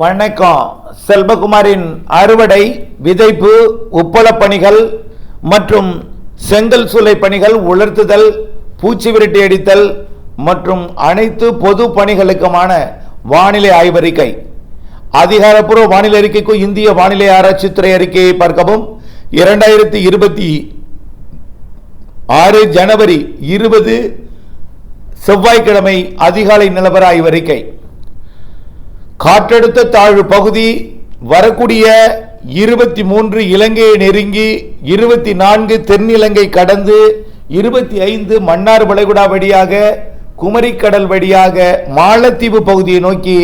வணக்கம். செல்வகுமாரின் அறுவடை, விதைப்பு, உப்பள பணிகள் மற்றும் செங்கல் சூளை பணிகள், உலர்த்துதல், பூச்சி விரட்டி அடித்தல் மற்றும் அனைத்து பொது பணிகளுக்குமான வானிலை ஆய்வறிக்கை. அதிகாரப்பூர்வ வானிலை அறிக்கைக்கு இந்திய வானிலை ஆராய்ச்சித்துறை அறிக்கையை பார்க்கவும். 2026 ஜனவரி 20 செவ்வாய்க்கிழமை அதிகாலை நிலவர ஆய்வறிக்கை. காற்றழுத்த தாழ்வு பகுதி வரக்கூடிய 23 இலங்கையை நெருங்கி 24 தென்னிலங்கை கடந்து 25 மன்னார் வளைகுடா வழியாக குமரிக்கடல் வழியாக மாலத்தீவு பகுதியை நோக்கி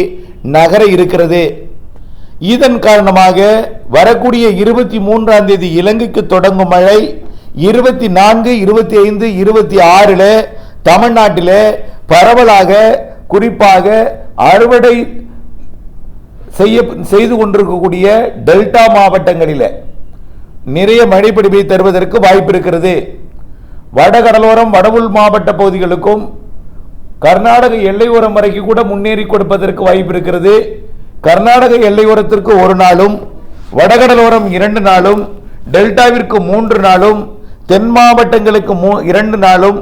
நகர இருக்கிறது. இதன் காரணமாக வரக்கூடிய 23ஆம் தேதி இலங்கைக்கு தொடங்கும் மழை 24, 25, 26 தமிழ்நாட்டில் பரவலாக குறிப்பாக அறுவடை செய்து கொண்டிருக்கக்கூடிய டெல்டா மாவட்டங்களில் நிறைய மழைப்பிடிப்பை தருவதற்கு வாய்ப்பு இருக்கிறது. வடகடலோரம் வடவுள் மாவட்ட பகுதிகளுக்கும் கர்நாடக எல்லையோரம் வரைக்கும் கூட முன்னேறி கொடுப்பதற்கு வாய்ப்பு இருக்கிறது. கர்நாடக எல்லையோரத்திற்கு 1 நாளும், வடகடலோரம் 2 நாளும், டெல்டாவிற்கு 3 நாளும், தென் மாவட்டங்களுக்கு 2 நாளும்,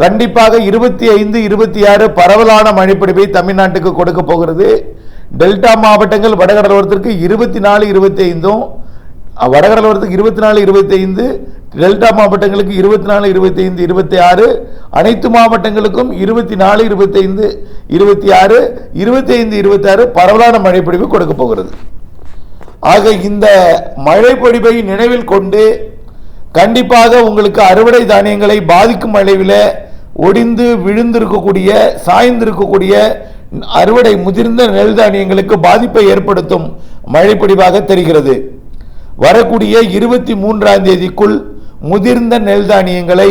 கண்டிப்பாக 25, 26 பரவலான மழைப்பிடிப்பை தமிழ்நாட்டுக்கு கொடுக்க போகிறது. டெல்டா மாவட்டங்கள் வடகடலோரத்திற்கு 24, 25, வடகடலோரத்துக்கு 24, 25, டெல்டா மாவட்டங்களுக்கு 24, 25, 26, அனைத்து மாவட்டங்களுக்கும் 24, 25, 26, 25, 26 பரவலான மழைப்பொழிவு கொடுக்க போகிறது. ஆக இந்த மழைப்பொழிவை நினைவில் கொண்டு கண்டிப்பாக உங்களுக்கு அறுவடை தானியங்களை பாதிக்கும் அளவில் ஒடிந்து விழுந்திருக்கக்கூடிய சாய்ந்திருக்கக்கூடிய அறுவடை முதிர்ந்த நெல் தானியங்களுக்கு பாதிப்பை ஏற்படுத்தும் மழைப்பொழிவாக தெரிகிறது. வரக்கூடிய 23ஆம் தேதிக்குள் முதிர்ந்த நெல் தானியங்களை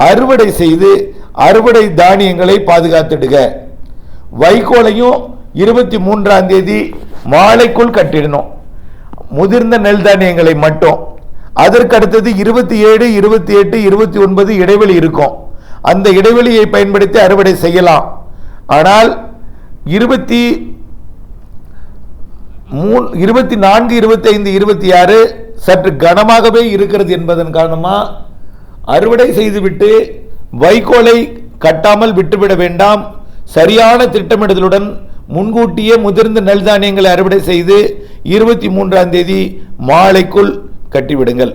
அறுவடை செய்து அறுவடை தானியங்களை பாதுகாத்திடுக. வைக்கோலையும் 23ஆம் தேதி மாலைக்குள் கட்டிடணும், முதிர்ந்த நெல் தானியங்களை மட்டும். அதற்கு அடுத்தது 27, 28, 29 இடைவெளி இருக்கும். அந்த இடைவெளியை பயன்படுத்தி அறுவடை செய்யலாம். ஆனால் 24, 25, 26 சற்று கனமாகவே இருக்கிறது என்பதன் காரணமாக அறுவடை செய்துவிட்டு வைக்கோலை கட்டாமல் விட்டுவிட வேண்டாம். சரியான திட்டமிடுதலுடன் முன்கூட்டியே முதிர்ந்த நெல் தானியங்களை அறுவடை செய்து 23ஆம் தேதி மாலைக்குள் கட்டிவிடுங்கள்.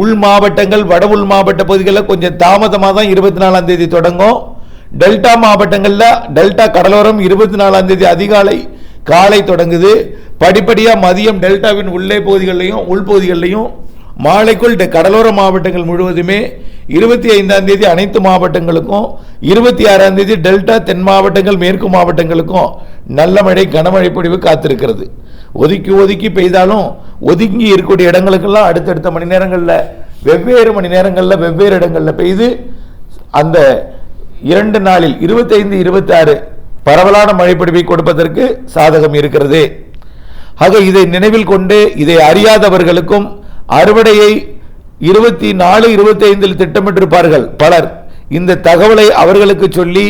உள் மாவட்டங்கள் வட உள் மாவட்ட பகுதிகளில் கொஞ்சம் தாமதமாக தான் 24ஆம் தேதி தொடங்கும். டெல்டா மாவட்டங்களில் டெல்டா கடலோரம் 24ஆம் தேதி அதிகாலை காலை தொடங்குது. படிப்படியாக மதியம் டெல்டாவின் உள்ளே பகுதிகளிலையும் உள்பகுதிகளிலையும் மாலைக்குள் கடலோர மாவட்டங்கள் முழுவதுமே 25ஆம் தேதி அனைத்து மாவட்டங்களுக்கும் 26ஆம் தேதி டெல்டா தென் மாவட்டங்கள் மேற்கு மாவட்டங்களுக்கும் நல்ல மழை கனமழை பொழிவு காத்திருக்கிறது. ஒதுக்கி ஒதுக்கி பெய்தாலும் ஒதுங்கி இருக்கக்கூடிய இடங்களுக்கெல்லாம் அடுத்தடுத்த மணி நேரங்களில் வெவ்வேறு மணி நேரங்களில் வெவ்வேறு இடங்களில் பெய்து அந்த 2 நாளில் 25, 26 பரவலான மழைப்பொழிவை கொடுப்பதற்கு சாதகம் இருக்கிறது. ஆக இதை நினைவில் கொண்டு இதை அறியாதவர்களுக்கும் அறுவடையை 24, 25 திட்டமிட்டிருப்பார்கள் பலர். இந்த தகவலை அவர்களுக்கு சொல்லி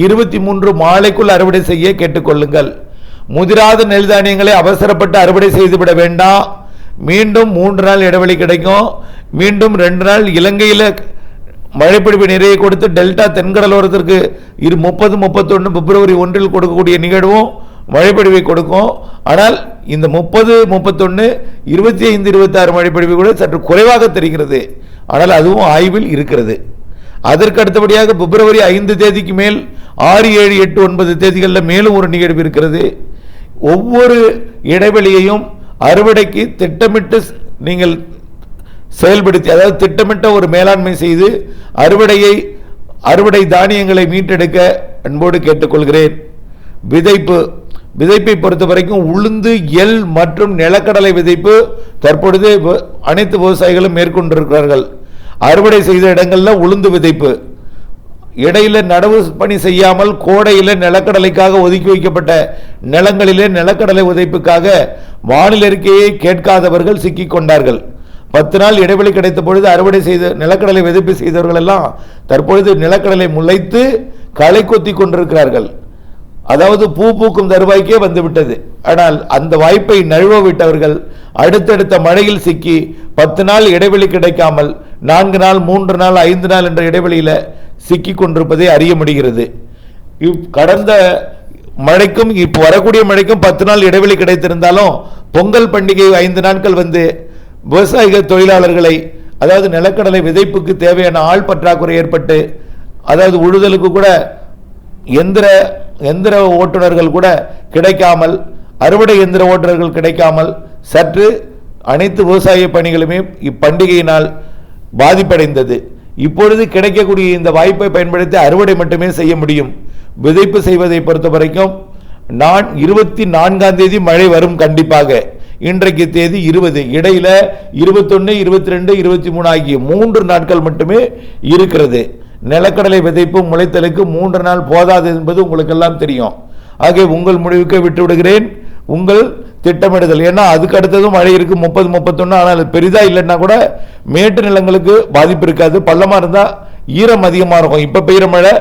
23 மாலைக்குள் அறுவடை செய்ய கேட்டுக்கொள்ளுங்கள். முதிராத நெல் தானியங்களை அவசரப்பட்டு அறுவடை செய்துவிட வேண்டாம். மீண்டும் 3 நாள் இடைவெளி கிடைக்கும். மீண்டும் 2 நாள் இலங்கையில் மழைப்பொழிவு நிறைய கொடுத்து டெல்டா தென்கடலோரத்திற்கு 30, 31 பிப்ரவரி 1 கொடுக்கக்கூடிய நிகழ்வும் மழைப்பொழிவை கொடுக்கும். ஆனால் இந்த 30, 31, 25, 26 மழைப்பொழிவு கூட சற்று குறைவாக தெரிகிறது. ஆனால் அதுவும் ஆய்வில் இருக்கிறது. அதற்கு அடுத்தபடியாக பிப்ரவரி 5 தேதிக்கு மேல் 6, 7, 8, 9 தேதிகளில் மேலும் ஒரு நிகழ்வு இருக்கிறது. ஒவ்வொரு இடைவெளியையும் அறுவடைக்கு திட்டமிட்டு நீங்கள் செயல்படுத்தி, அதாவது திட்டமிட்ட ஒரு மேலாண்மை செய்து அறுவடை தானியங்களை மீட்டெடுக்க அன்போடு கேட்டுக்கொள்கிறேன். விதைப்பை பொறுத்த வரைக்கும் உளுந்து, எள் மற்றும் நிலக்கடலை விதைப்பு தற்பொழுது அனைத்து விவசாயிகளும் மேற்கொண்டிருக்கிறார்கள். அறுவடை செய்த இடங்களில் உளுந்து விதைப்பு, இடையில நடவு பணி செய்யாமல் கோடையில் நிலக்கடலைக்காக ஒதுக்கி வைக்கப்பட்ட நிலங்களிலே நிலக்கடலை விதைப்புக்காக வானிலை அறிக்கையை கேட்காதவர்கள் சிக்கிக் கொண்டார்கள். 10 நாள் இடைவெளி கிடைத்த பொழுது அறுவடை செய்த நிலக்கடலை விதைப்பு செய்தவர்கள் எல்லாம் தற்பொழுது நிலக்கடலை முளைத்து களை கொத்தி கொண்டிருக்கிறார்கள். அதாவது பூ பூக்கும் தருவாய்க்கே வந்துவிட்டது. ஆனால் அந்த வாய்ப்பை நழுவ விட்டவர்கள் அடுத்தடுத்த மழையில் சிக்கி 10 நாள் இடைவெளி கிடைக்காமல் 4 நாள் 3 நாள் 5 நாள் என்ற இடைவெளியில் சிக்கி கொண்டிருப்பதை அறிய முடிகிறது. கடந்த மழைக்கும் இப்போ வரக்கூடிய மழைக்கும் 10 நாள் இடைவெளி கிடைத்திருந்தாலும் பொங்கல் பண்டிகை 5 நாட்கள் வந்து விவசாயிகள் தொழிலாளர்களை, அதாவது நிலக்கடலை விதைப்புக்கு தேவையான ஆள் பற்றாக்குறை ஏற்பட்டு, அதாவது உழுதலுக்கு கூட எந்திர ஓட்டுநர்கள் கூட கிடைக்காமல், அறுவடை எந்திர ஓட்டுநர்கள் கிடைக்காமல் சற்று அனைத்து விவசாய பணிகளுமே இப்பண்டிகையினால் பாதிப்படைந்தது. இப்பொழுது கிடைக்கக்கூடிய இந்த வாய்ப்பை பயன்படுத்தி அறுவடை மட்டுமே செய்ய முடியும். விதைப்பு செய்வதை பொறுத்த வரைக்கும் 24ஆம் தேதி மழை வரும் கண்டிப்பாக. இன்றைக்கு தேதி 20, இடையில 21, 22, 23 ஆகிய 3 நாட்கள் மட்டுமே இருக்கிறது. நிலக்கடலை விதைப்பு முளைத்தலுக்கு 3 நாள் போதாது என்பது உங்களுக்கு எல்லாம் தெரியும். ஆகிய உங்கள் முடிவுக்கு விட்டு விடுகிறேன். உங்கள் திட்டமிடுதல், ஏன்னா அதுக்கு அடுத்ததும் மழை இருக்கு 30, 31. ஆனால் பெரிதா இல்லைன்னா கூட மேட்டு நிலங்களுக்கு பாதிப்பு இருக்காது. பள்ளமா இருந்தா ஈரம் அதிகமாக இருக்கும். இப்ப பெய்கிற மழை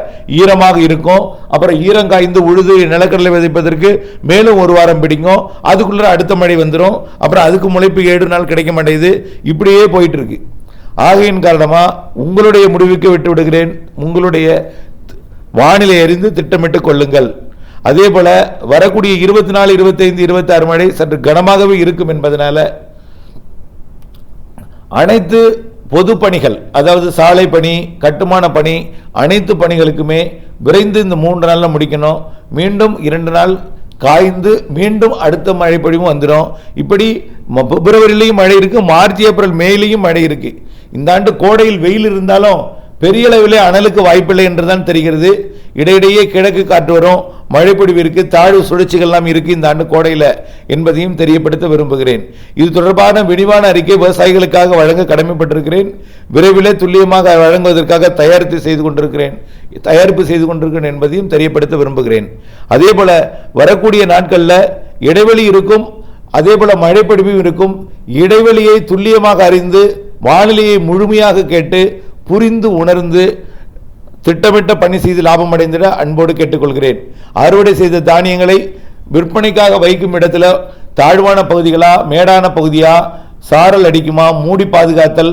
ஈரமாக இருக்கும். அப்புறம் ஈரம் காய்ந்து உழுது நிலக்கடலை விதைப்பதற்கு மேலும் 1 வாரம் பிடிக்கும். அதுக்குள்ள அடுத்த மழை வந்துடும். அப்புறம் அதுக்கு முளைப்பு 7 நாள் கிடைக்க மாட்டேங்குது. இப்படியே போயிட்டு இருக்கு. ஆகையின் காரணமா உங்களுடைய முடிவுக்கு விட்டு விடுகிறேன். உங்களுடைய வானிலை அறிந்து திட்டமிட்டுக் கொள்ளுங்கள். அதே போல வரக்கூடிய 24, 25, 26 மழை சற்று கனமாகவே இருக்கும் என்பதனால அனைத்து பொது பணிகள், அதாவது சாலை பணி, கட்டுமான பணி, அனைத்து பணிகளுக்குமே விரைந்து இந்த 3 நாள்ல முடிக்கணும். மீண்டும் 2 நாள் காய்ந்து மீண்டும் அடுத்த மழை பொழிவும் வந்துடும். இப்படி பிப்ரவரியிலையும் மழை இருக்கு, மார்ச், ஏப்ரல், மேலையும் மழை இருக்கு. இந்த ஆண்டு கோடையில் வெயில் இருந்தாலும் பெரிய அளவிலே அனலுக்கு வாய்ப்பில்லை என்றுதான் தெரிகிறது. இடையிடையே கிழக்கு காற்று வரும், மழைப்பொழிவு இருக்கு, தாழ்வு சுழற்சிகள்லாம் இருக்கு இந்த ஆண்டு கோடையில் என்பதையும் தெரியப்படுத்த விரும்புகிறேன். இது தொடர்பான விரிவான அறிக்கை விவசாயிகளுக்காக வழங்க கடமைப்பட்டிருக்கிறேன். விரைவிலே துல்லியமாக வழங்குவதற்காக தயாரிப்பு செய்து கொண்டிருக்கிறேன் என்பதையும் தெரியப்படுத்த விரும்புகிறேன். அதே போல வரக்கூடிய நாட்களில் இடைவெளி இருக்கும், அதே போல மழைப்பொழிவும் இருக்கும். இடைவெளியை துல்லியமாக அறிந்து வானிலையை முழுமையாக கேட்டு புரிந்து உணர்ந்து திட்டமிட்ட பணி செய்து லாபம் அடைந்திட அன்போடு கேட்டுக்கொள்கிறேன். அறுவடை செய்த தானியங்களை விற்பனைக்காக வைக்கும் இடத்துல தாழ்வான பகுதிகளா மேடான பகுதியா, சாரல் அடிக்குமா, மூடி பாதுகாத்தல்,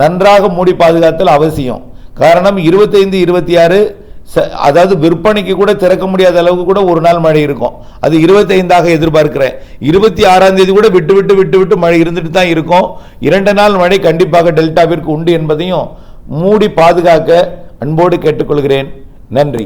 நன்றாக மூடி பாதுகாத்தல் அவசியம். காரணம் 25, 26 அதாவது விற்பனைக்கு கூட திறக்க முடியாத அளவுக்கு கூட 1 நாள் மழை இருக்கும். அது 25ஆக எதிர்பார்க்கிறேன். 26ஆம் தேதி கூட விட்டு விட்டு மழை இருந்துட்டு தான் இருக்கும். 2 நாள் மழை கண்டிப்பாக டெல்டாவிற்கு உண்டு என்பதையும் மூடி பாதுகாக்க அன்போடு கேட்டுக்கொள்கிறேன். நன்றி.